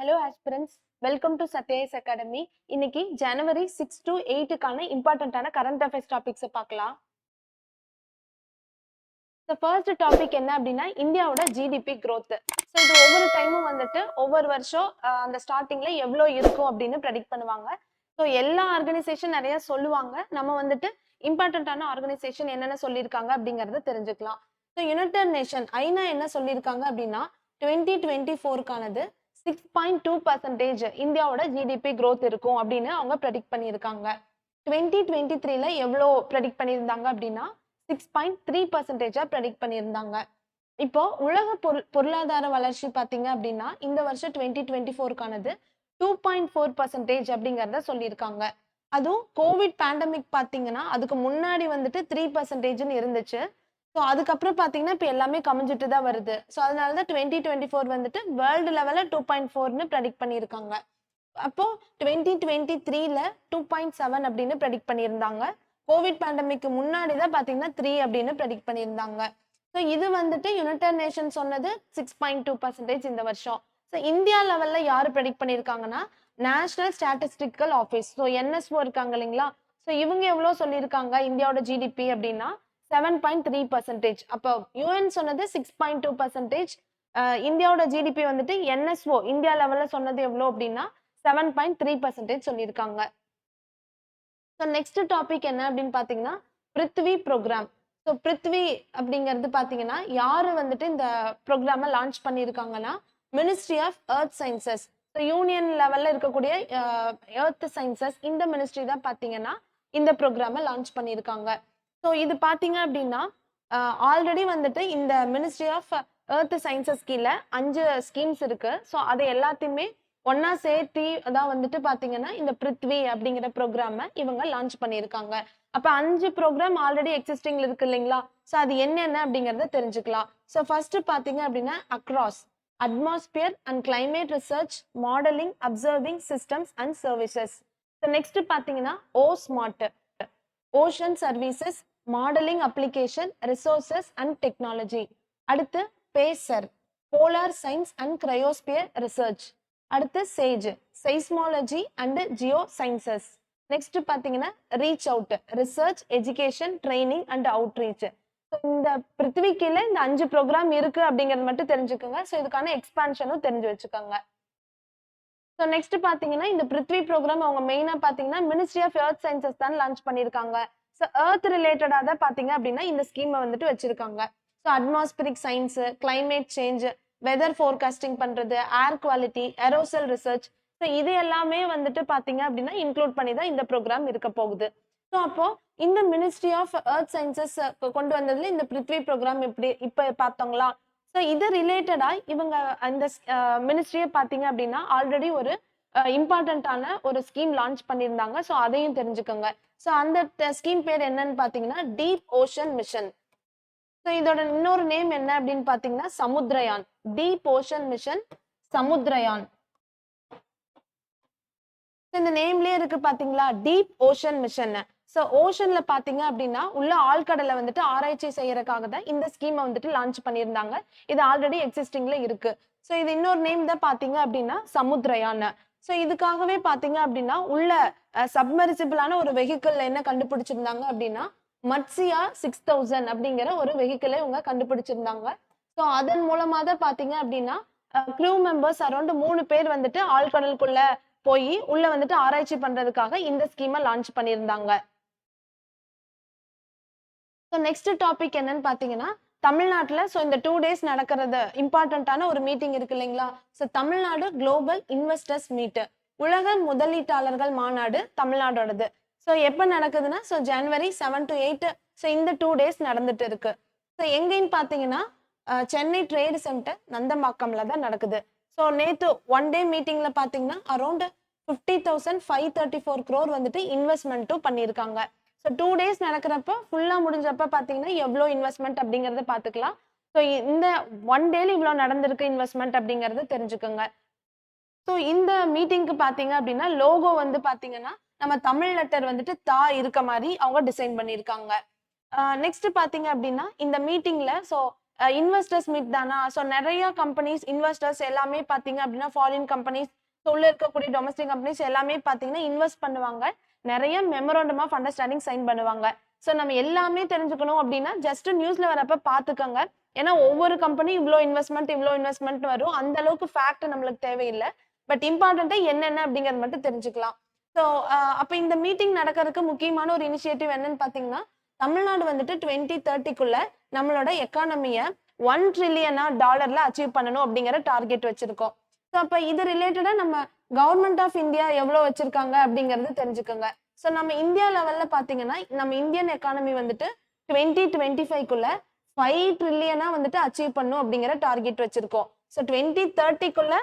Hello aspirants, welcome to Satyay's Academy. இன்னைக்கு January 6 to 8க்கான இம்பார்ட்டன்டான current affairs டாபிக்ஸை பார்க்கலாம். So first topic என்ன அப்படின்னா இந்தியாவோட ஜிடிபி growth. ஸோ இது ஒவ்வொரு டைமும் வந்துட்டு ஒவ்வொரு வருஷம் அந்த ஸ்டார்டிங்ல எவ்வளோ இருக்கும் அப்படின்னு ப்ரெடிக்ட் பண்ணுவாங்க. ஸோ எல்லா ஆர்கனைசேஷன் நிறைய சொல்லுவாங்க. நம்ம வந்துட்டு இம்பார்ட்டன்டான ஆர்கனைசேஷன் என்னென்ன சொல்லியிருக்காங்க அப்படிங்கறத தெரிஞ்சுக்கலாம். ஸோ யுனைடெட் நேஷன் ஐநா என்ன சொல்லியிருக்காங்க அப்படின்னா 2024க்கானது 6.2% இந்தியாவோட ஜிடிபி growth இருக்கும் அப்படின்னு அவங்க ப்ரெடிக்ட் பண்ணியிருக்காங்க. 2023ல எவ்வளோ ப்ரெடிக்ட் பண்ணியிருந்தாங்க அப்படின்னா 6.3% ப்ரெடிக்ட் பண்ணியிருந்தாங்க. இப்போ உலக பொருளாதார வளர்ச்சி பார்த்தீங்க அப்படின்னா இந்த வருஷம் 2024க்கானது 2.4% அப்படிங்கிறத சொல்லியிருக்காங்க. அதுவும் கோவிட் பேண்டமிக் பார்த்தீங்கன்னா அதுக்கு முன்னாடி வந்துட்டு 3%ன்னு இருந்துச்சு. ஸோ அதுக்கப்புறம் பார்த்தீங்கன்னா இப்போ எல்லாமே கமிஞ்சிட்டு தான் வருது. ஸோ அதனால தான் 2024 வந்துட்டு வேர்ல்டு லெவலில் 2.4ன்னு ப்ரெடிக்ட் பண்ணியிருக்காங்க. அப்போ 2023ல 2.7 அப்படின்னு ப்ரெடிக்ட் பண்ணியிருந்தாங்க. கோவிட் பேண்டமிக்கு முன்னாடி தான் பார்த்தீங்கன்னா 3 அப்படின்னு ப்ரெடிக்ட் பண்ணியிருந்தாங்க. ஸோ இது வந்துட்டு யுனைடெட் நேஷன் சொன்னது 6.2% இந்த வருஷம். ஸோ இந்தியா லெவல்ல யாரு ப்ரெடிக்ட் பண்ணியிருக்காங்கன்னா national statistical office. So NSO இருக்காங்க இல்லைங்களா? ஸோ இவங்க எவ்வளோ சொல்லியிருக்காங்க இந்தியாவோட ஜிடிபி அப்படின்னா 7.3%. அப்போ யூஎன் சொன்னது 6.2%. இந்தியாவோட ஜிடிபி வந்துட்டு என்எஸ்ஓ இந்தியா லெவல்ல சொன்னது எவ்வளோ அப்படின்னா 7.3% சொல்லியிருக்காங்க. ஸோ நெக்ஸ்ட் டாபிக் என்ன அப்படின்னு பார்த்தீங்கன்னா பிருத்வி ப்ரோக்ராம். ஸோ பிருத்வி அப்படிங்கிறது பார்த்தீங்கன்னா யாரு வந்துட்டு இந்த ப்ரோக்ராமை லான்ச் பண்ணியிருக்காங்கன்னா ministry of earth sciences. So union லெவல்ல இருக்கக்கூடிய எர்த் சயின்சஸ் இந்த மினிஸ்ட்ரி தான் பார்த்தீங்கன்னா இந்த ப்ரோக்ராமை லான்ச் பண்ணியிருக்காங்க. ஸோ இது பார்த்தீங்க அப்படின்னா ஆல்ரெடி வந்துட்டு இந்த மினிஸ்ட்ரி ஆஃப் எர்த் சயின்சஸ் கீழே 5 ஸ்கீம்ஸ் இருக்கு. ஸோ அதை எல்லாத்தையுமே ஒன்னா சேர்த்தி தான் வந்துட்டு பாத்தீங்கன்னா இந்த பிருத்வி அப்படிங்கிற ப்ரோக்ராம இவங்க லான்ச் பண்ணியிருக்காங்க. அப்ப 5 ப்ரோக்ராம் ஆல்ரெடி எக்ஸிஸ்டிங்ல இருக்கு இல்லைங்களா? ஸோ அது என்னென்ன அப்படிங்கறத தெரிஞ்சுக்கலாம். ஸோ ஃபர்ஸ்ட் பாத்தீங்க அப்படின்னா across atmosphere and climate research modelling observing systems and services. Next பாத்தீங்கன்னா O smart ocean services modelling application resources and technology. அடுத்து PACER polar science and cryosphere research. அடுத்து SAGE seismology and geo sciences. Next பாத்தீங்கன்னா reach out research education training and outreach. இந்த பிருத்திவி கீழே இந்த 5 program இருக்கு அப்படிங்கிறது மட்டும் தெரிஞ்சுக்கோங்க. ஸோ இதுக்கான எக்ஸ்பான்ஷனும் தெரிஞ்சு வச்சுக்கோங்க. ஸோ நெக்ஸ்ட் பாத்தீங்கன்னா இந்த பிருத்வி ப்ரோக்ராம் அவங்க மெயினா பாத்தீங்கன்னா மினிஸ்ட்ரி ஆஃப் எர்த் சயின்சஸ் தான் லான்ச் பண்ணியிருக்காங்க. ஸோ எர்த் ரிலேட்டடா தான் பாத்தீங்க அப்படின்னா இந்த ஸ்கீமை வந்துட்டு வச்சிருக்காங்க. So atmospheric science climate change weather forecasting பண்றது air quality aerosol research. So இது எல்லாமே வந்துட்டு பாத்தீங்க அப்படின்னா இன்க்ளூட் பண்ணி தான் இந்த ப்ரோக்ராம் இருக்க போகுது. ஸோ அப்போ இந்த மினிஸ்ட்ரி ஆஃப் எர்த் சயின்சஸ் கொண்டு வந்ததுல இந்த பிருத்வி ப்ரோக்ராம் இப்ப பார்த்தோங்களா? ஸோ இது ரிலேட்டடா இவங்க அந்த மினிஸ்ட்ரியை பார்த்தீங்க அப்படின்னா ஆல்ரெடி ஒரு இம்பார்ட்டன்டான ஒரு ஸ்கீம் லான்ச் பண்ணியிருந்தாங்க. ஸோ அதையும் தெரிஞ்சுக்கோங்க. ஸோ அந்த ஸ்கீம் பேர் என்னன்னு பார்த்தீங்கன்னா டீப் ஓஷன் மிஷன். ஸோ இதோட இன்னொரு நேம் என்ன அப்படின்னு பார்த்தீங்கன்னா Samudrayaan. Deep ocean mission Samudrayaan. இந்த நேம்லயே இருக்கு பாத்தீங்களா டீப் ஓஷன் மிஷன். ஸோ ஓஷன்ல பாத்தீங்க அப்படின்னா உள்ள ஆழ்கடலை வந்துட்டு ஆராய்ச்சி செய்யறதுக்காக தான் இந்த ஸ்கீமை வந்துட்டு லான்ச் பண்ணியிருந்தாங்க. இது ஆல்ரெடி எக்ஸிஸ்டிங்ல இருக்கு. ஸோ இது இன்னொரு நேம் தான் பாத்தீங்க அப்படின்னா சமுத்ரயான். ஸோ இதுக்காகவே பாத்தீங்க அப்படின்னா உள்ள சப்மர்சிபிளான ஒரு வெஹிக்கிள் என்ன கண்டுபிடிச்சிருந்தாங்க அப்படின்னா மட்சியா 6000 அப்படிங்கிற ஒரு வெஹிக்கிளை இவங்க கண்டுபிடிச்சிருந்தாங்க. ஸோ அதன் மூலமா தான் பாத்தீங்க அப்படின்னா க்ரூ மெம்பர்ஸ் அரௌண்ட் 3 பேர் வந்துட்டு ஆழ்கடலுக்குள்ள போய் உள்ள வந்துட்டு ஆராய்ச்சி பண்றதுக்காக இந்த ஸ்கீமை லான்ச் பண்ணியிருந்தாங்க. ஸோ நெக்ஸ்ட் டாபிக் என்னன்னு பாத்தீங்கன்னா தமிழ்நாட்டுல ஸோ இந்த 2 days நடக்கிறது இம்பார்ட்டன்டான ஒரு மீட்டிங் இருக்கு இல்லைங்களா? So Tamil Nadu global investors meet உலக முதலீட்டாளர்கள் மாநாடு தமிழ்நாடோடது. ஸோ எப்ப நடக்குதுன்னா ஸோ January 7 to 8 ஸோ இந்த 2 days நடந்துட்டு இருக்கு. ஸோ எங்கேன்னு பாத்தீங்கன்னா சென்னை ட்ரேட் சென்டர் நந்தம்பாக்கம்ல தான் நடக்குது. ஸோ நேத்து 1 day மீட்டிங்ல பாத்தீங்கன்னா அரௌண்ட் 50,534 crore வந்துட்டு இன்வெஸ்ட்மெண்ட்டும் பண்ணியிருக்காங்க. ஸோ 2 days நடக்கிறப்ப ஃபுல்லா முடிஞ்சப்ப பாத்தீங்கன்னா எவ்வளோ இன்வெஸ்ட்மெண்ட் அப்படிங்கறத பாத்துக்கலாம். ஸோ இந்த 1 dayல இவ்வளோ நடந்திருக்கு இன்வெஸ்ட்மெண்ட் அப்படிங்கறத தெரிஞ்சுக்கோங்க. ஸோ இந்த மீட்டிங்க்கு பாத்தீங்க அப்படின்னா லோகோ வந்து பாத்தீங்கன்னா நம்ம தமிழ் லெட்டர் வந்துட்டு தா இருக்க மாதிரி அவங்க டிசைன் பண்ணியிருக்காங்க. நெக்ஸ்ட் பாத்தீங்க அப்படின்னா இந்த மீட்டிங்ல ஸோ இன்வெஸ்டர்ஸ் மீட் தானா? ஸோ நிறைய கம்பெனிஸ் இன்வெஸ்டர்ஸ் எல்லாமே பார்த்தீங்க அப்படின்னா ஃபாரின் கம்பெனிஸ் உள்ள இருக்கக்கூடிய டொமஸ்டிக் கம்பெனிஸ் எல்லாமே பார்த்தீங்கன்னா இன்வெஸ்ட் பண்ணுவாங்க. நிறைய மெமரண்டம் ஆஃப் அண்டர்ஸ்டாண்டிங் சைன் பண்ணுவாங்க. ஸோ நம்ம எல்லாமே தெரிஞ்சுக்கணும் அப்படின்னா ஜஸ்ட் நியூஸ்ல வரப்ப பார்த்துக்கோங்க. ஏன்னா ஒவ்வொரு கம்பெனி இவ்வளோ இன்வெஸ்ட்மெண்ட் வரும். அந்த அளவுக்கு ஃபேக்ட் நம்மளுக்கு தேவையில்லை. பட் இம்பார்ட்டண்டா என்னென்ன அப்படிங்கறது மட்டும் தெரிஞ்சுக்கலாம். ஸோ அப்ப இந்த மீட்டிங் நடக்கிறதுக்கு முக்கியமான ஒரு இனிஷியேட்டிவ் என்னன்னு பாத்தீங்கன்னா, தமிழ்நாடு வந்துட்டு 2030க்குள்ள நம்மளோட எக்கானமிய $1 trillion அச்சீவ் பண்ணணும் அப்படிங்கிற டார்கெட் வச்சிருக்கோம். ஸோ அப்ப இது ரிலேட்டடா நம்ம கவர்மெண்ட் ஆஃப் இந்தியா எவ்வளவு வச்சிருக்காங்க அப்படிங்கறது தெரிஞ்சுக்கோங்க. ஸோ நம்ம இந்தியா லெவல்ல பாத்தீங்கன்னா நம்ம இந்தியன் எக்கானமி வந்துட்டு 2025க்குள்ள 5 trillion வந்துட்டு அச்சீவ் பண்ணும் அப்படிங்கிற டார்கெட் வச்சிருக்கோம். ஸோ 2030க்குள்ள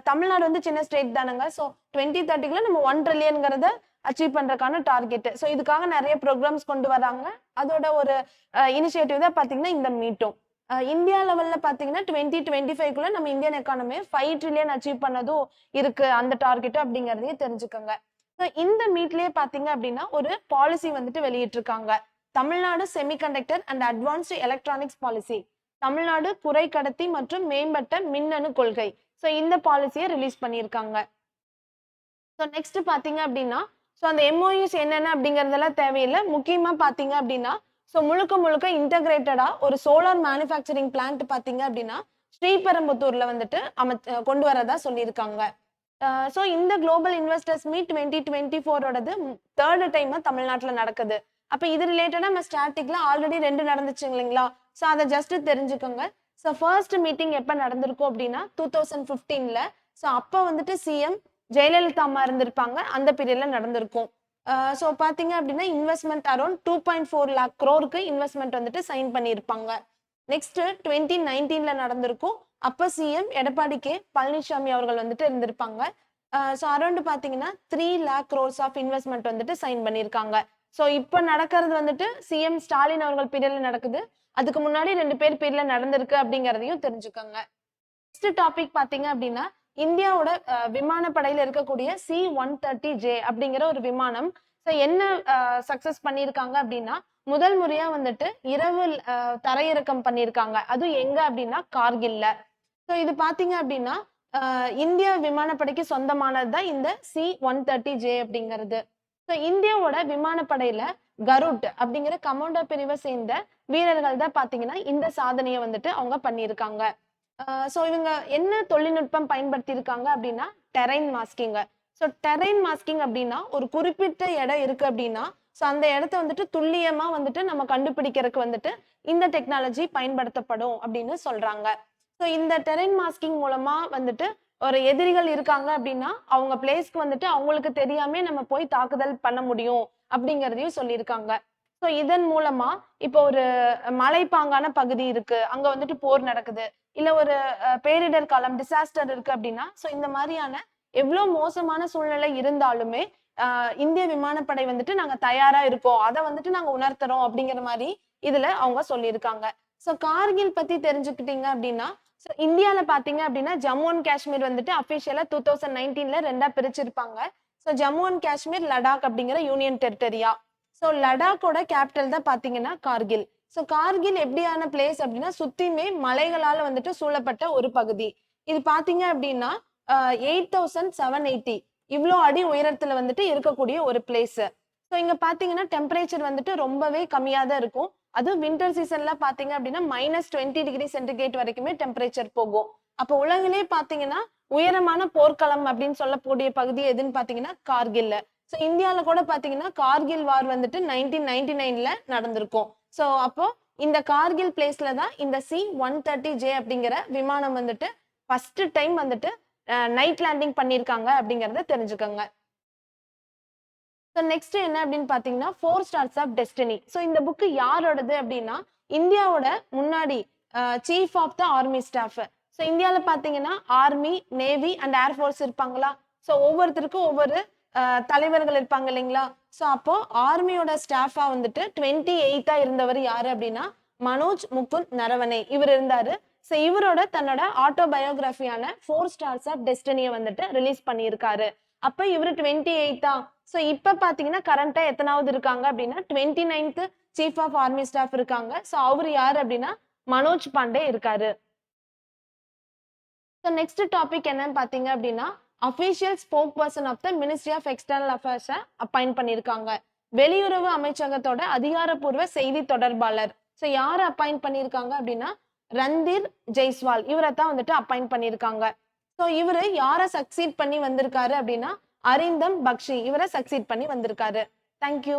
தமிழ்நாடு வந்து சின்ன ஸ்டேட் தானுங்க. ஸோ 2030க்குள்ள நம்ம 1 trillion அச்சீவ் பண்றதுக்கான டார்கெட். ஸோ இதுக்காக நிறைய ப்ரோக்ராம்ஸ் கொண்டு வராங்க. அதோட ஒரு இனிஷியேட்டிவ் தான் பாத்தீங்கன்னா இந்த மீட்டும். இந்தியா லெவல்ல பாத்தீங்கன்னா 2025க்குள்ள நம்ம இந்தியன் எக்கானமி 5 trillion அச்சீவ் பண்ணதும் இருக்கு அந்த டார்கெட் அப்படிங்கறதையும் தெரிஞ்சுக்கோங்க. ஸோ இந்த மீட்லயே பாத்தீங்க அப்படின்னா ஒரு பாலிசி வந்துட்டு வெளியிட்டிருக்காங்க. Tamil Nadu semiconductor and advanced electronics policy. Tamil Nadu குறை கடத்தி மற்றும் மேம்பட்ட மின்னணு கொள்கை. ஸோ இந்த பாலிசியை ரிலீஸ் பண்ணியிருக்காங்க. ஸோ நெக்ஸ்ட் பாத்தீங்க அப்படின்னா ஸோ அந்த எம்ஓயூஸ் என்னென்ன அப்படிங்கறதெல்லாம் தேவையில்லை. முக்கியமா பாத்தீங்க அப்படின்னா ஸோ முழுக்க முழுக்க இன்டகிரேட்டடா ஒரு சோலார் மேனுஃபேக்சரிங் பிளான்ட் பாத்தீங்க அப்படின்னா ஸ்ரீபெரும்புத்தூர்ல வந்துட்டு கொண்டு வரதா சொல்லியிருக்காங்க. ஸோ இந்த குளோபல் இன்வெஸ்டர்ஸ் மீட் 2024ஓடது 3rd டைம் தமிழ்நாட்டில் நடக்குது. அப்ப இது ரிலேட்டடா நம்ம ஸ்டாட்டிக்ல ஆல்ரெடி 2 நடந்துச்சு இல்லைங்களா? ஸோ அதை ஜஸ்ட் தெரிஞ்சுக்கோங்க. ஸோ ஃபர்ஸ்ட் மீட்டிங் எப்ப நடந்திருக்கும் அப்படின்னா 2015ல. ஸோ அப்போ வந்துட்டு சிஎம் ஜெயலலிதா அம்மா இருந்திருப்பாங்க. அந்த பீரியட்ல நடந்திருக்கும். ஸோ பாத்தீங்க அப்படின்னா investment around 2.4 lakh crore investment வந்துட்டு சைன் பண்ணியிருப்பாங்க. நெக்ஸ்ட் 2019ல நடந்திருக்கும். அப்ப சிஎம் எடப்பாடி கே பழனிசாமி அவர்கள் வந்துட்டு இருந்திருப்பாங்க. ஸோ அரௌண்ட் பாத்தீங்கன்னா 3 lakh crores ஆஃப் இன்வெஸ்ட்மெண்ட் வந்துட்டு சைன் பண்ணியிருக்காங்க. ஸோ இப்போ நடக்கிறது வந்துட்டு சிஎம் ஸ்டாலின் அவர்கள் பீரியட்ல நடக்குது. அதுக்கு முன்னாடி 2 பேர் பீரியட்ல நடந்திருக்கு அப்படிங்கறதையும் தெரிஞ்சுக்கோங்க. நெக்ஸ்ட் டாபிக் பாத்தீங்க அப்படின்னா இந்தியாவோட விமானப்படையில இருக்கக்கூடிய C-130J அப்படிங்கிற ஒரு விமானம் என்ன சக்சஸ் பண்ணியிருக்காங்க அப்படின்னா முதல் முறையா வந்துட்டு இரவு தரையிறக்கம் பண்ணியிருக்காங்க. அதுவும் எங்க அப்படின்னா கார்கில்ல. ஸோ இது பாத்தீங்க அப்படின்னா இந்திய விமானப்படைக்கு சொந்தமானதுதான் இந்த C-130J அப்படிங்கிறது. ஸோ இந்தியாவோட விமானப்படையில கருட் அப்படிங்கிற கமாண்டோ பிரிவை சேர்ந்த வீரர்கள் தான் பாத்தீங்கன்னா இந்த சாதனையை வந்துட்டு அவங்க பண்ணியிருக்காங்க. ஸோ இவங்க என்ன தொழில்நுட்பம் பயன்படுத்தி இருக்காங்க அப்படின்னா terrain masking. So terrain masking அப்படின்னா ஒரு குறிப்பிட்ட இடம் இருக்கு அப்படின்னா ஸோ அந்த இடத்த வந்துட்டு துல்லியமா வந்துட்டு நம்ம கண்டுபிடிக்கிறதுக்கு வந்துட்டு இந்த டெக்னாலஜி பயன்படுத்தப்படும் அப்படின்னு சொல்றாங்க. ஸோ இந்த டெரைன் மாஸ்கிங் மூலமா வந்துட்டு ஒரு எதிரிகள் இருக்காங்க அப்படின்னா அவங்க பிளேஸ்க்கு வந்துட்டு அவங்களுக்கு தெரியாம நம்ம போய் தாக்குதல் பண்ண முடியும் அப்படிங்கறதையும் சொல்லியிருக்காங்க. ஸோ இதன் மூலமா இப்போ ஒரு மலைப்பாங்கான பகுதி இருக்கு, அங்க வந்துட்டு போர் நடக்குது, இல்ல ஒரு பேரிடர் காலம் டிசாஸ்டர் இருக்கு அப்படின்னா ஸோ இந்த மாதிரியான எவ்வளவு மோசமான சூழ்நிலை இருந்தாலுமே இந்திய விமானப்படை வந்துட்டு நாங்க தயாரா இருக்கோம், அதை வந்துட்டு நாங்க உணர்த்துறோம் அப்படிங்கிற மாதிரி இதுல அவங்க சொல்லியிருக்காங்க. ஸோ கார்கில் பத்தி தெரிஞ்சுக்கிட்டீங்க அப்படின்னா ஸோ இந்தியால பாத்தீங்க அப்படின்னா ஜம்மு அண்ட் காஷ்மீர் வந்துட்டு அபிஷியலா 2019ல 2ஆ பிரிச்சிருப்பாங்க. ஸோ ஜம்மு அண்ட் காஷ்மீர் லடாக் அப்படிங்கிற யூனியன் டெரிட்டரியா. ஸோ லடாக்கோட கேபிட்டல் தான் பாத்தீங்கன்னா கார்கில். ஸோ கார்கில் எப்படியான பிளேஸ் அப்படின்னா சுத்தியுமே மலைகளால வந்துட்டு சூழப்பட்ட ஒரு பகுதி. இது பாத்தீங்க அப்படின்னா 8780 இவ்வளோ அடி உயரத்துல வந்துட்டு இருக்கக்கூடிய ஒரு பிளேஸ். ஸோ இங்க பாத்தீங்கன்னா டெம்பரேச்சர் வந்துட்டு ரொம்பவே கம்மியா தான் இருக்கும். அதுவும் வின்டர் சீசன்ல பாத்தீங்க அப்படின்னா -20°C வரைக்குமே டெம்பரேச்சர் போகும். அப்போ உலகிலே பாத்தீங்கன்னா உயரமான போர்க்களம் அப்படின்னு சொல்லக்கூடிய பகுதி எதுன்னு பாத்தீங்கன்னா கார்கில். ஸோ இந்தியாவில கூட பாத்தீங்கன்னா கார்கில் வார் வந்துட்டு 1999ல நடந்திருக்கும். ஸோ அப்போ இந்த கார்கில் பிளேஸ்ல தான் இந்த C-130J அப்படிங்கிற விமானம் வந்துட்டு ஃபர்ஸ்ட் டைம் வந்துட்டு நைட் லேண்டிங் பண்ணியிருக்காங்க அப்படிங்கறத தெரிஞ்சுக்கோங்க. ஸோ நெக்ஸ்ட் என்ன அப்படின்னு பாத்தீங்கன்னா 4 Stars of Destiny. ஸோ இந்த புக்கு யாரோடது அப்படின்னா இந்தியாவோட முன்னாடி chief of the army staff. So இந்தியாவில பாத்தீங்கன்னா ஆர்மி, நேவி அண்ட் ஏர்ஃபோர்ஸ் இருப்பாங்களா? ஸோ ஒவ்வொருத்தருக்கும் ஒவ்வொரு தலைவர்கள் இருப்பாங்க இல்லைங்களா? ஸோ அப்போ ஆர்மியோட ஸ்டாஃபா வந்துட்டு 28ஆ இருந்தவர் யாரு அப்படின்னா மனோஜ் முகுந்த் நரவனே இவர் இருந்தாரு. ஸோ இவரோட தன்னோட ஆட்டோபயோகிராஃபியான 4 Stars of Destiny வந்துட்டு ரிலீஸ் பண்ணியிருக்காரு. அப்ப இவரு 28ஆ. ஸோ இப்ப பாத்தீங்கன்னா கரண்டா எத்தனாவது இருக்காங்க அப்படின்னா 29th chief of army staff இருக்காங்க. ஸோ அவரு யாரு அப்படின்னா மனோஜ் பாண்டே இருக்காரு. ஸோ நெக்ஸ்ட் டாபிக் என்னன்னு பார்த்தீங்க அப்படின்னா, official spoke person of the ministry of external அஃபேர்ஸை அப்பாயிண்ட் பண்ணியிருக்காங்க. வெளியுறவு அமைச்சகத்தோட அதிகாரப்பூர்வ செய்தி தொடர்பாளர். ஸோ யாரை அப்பாயிண்ட் பண்ணியிருக்காங்க அப்படின்னா, ரந்தீர் ஜெய்ஸ்வால் இவரை தான் வந்துட்டு அப்பாயிண்ட் பண்ணியிருக்காங்க. ஸோ இவரு யாரை சக்சீட் பண்ணி வந்திருக்காரு அப்படின்னா, அரிந்தம் பக்ஷி இவரை சக்சீட் பண்ணி வந்திருக்காரு. தேங்க்யூ.